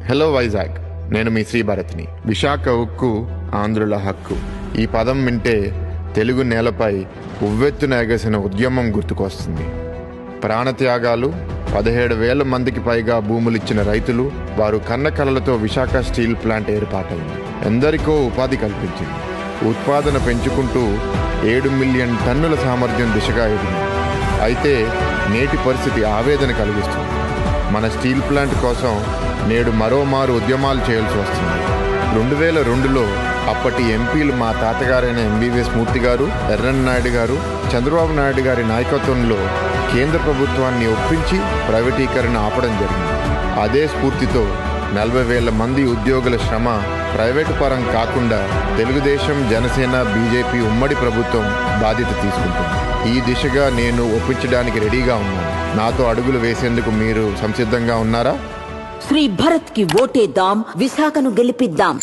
Hello Vizag, నేను మీ శ్రీ భరత్ని. విశాఖ ఉక్కు ఆంధ్రుల హక్కు. ఈ పదం వింటే తెలుగు నేలపై ఉవ్వెత్తున ఎగసిన ఉద్యమం గుర్తుకొస్తుంది. ప్రాణత్యాగాలు, 17,000 మందికి పైగా భూములిచ్చిన రైతులు, వారు కన్న కలలతో విశాఖ స్టీల్ ప్లాంట్ ఏర్పాటైంది. ఎందరికో ఉపాధి కల్పించింది. ఉత్పాదన పెంచుకుంటూ 7 మిలియన్ టన్నుల సామర్థ్యం దిశగా ఎదిగింది. అయితే నేటి పరిస్థితి ఆవేదన కలిగిస్తుంది. మన స్టీల్ ప్లాంట్ కోసం నేడు మరోమారు ఉద్యమాలు చేయాల్సి వస్తుంది. 2002లో అప్పటి ఎంపీలు మా తాతగారైన ఎంవీవీఎస్ మూర్తి గారు, ఎర్రన్నాయుడు గారు, చంద్రబాబు నాయుడు గారి నాయకత్వంలో కేంద్ర ప్రభుత్వాన్ని ఒప్పించి ప్రైవేటీకరణ ఆపడం జరిగింది. అదే స్ఫూర్తితో 40,000 మంది ఉద్యోగుల శ్రమ ప్రైవేటు పరం కాకుండా తెలుగుదేశం, జనసేన, బీజేపీ ఉమ్మడి ప్రభుత్వం బాధ్యత తీసుకుంటుంది. ఈ దిశగా నేను ఒప్పించడానికి రెడీగా ఉన్నాను. నాతో అడుగులు వేసేందుకు మీరు సంసిద్ధంగా ఉన్నారా? శ్రీ భరత్ కి ఓటేద్దాం, విశాఖను గెలిపిద్దాం.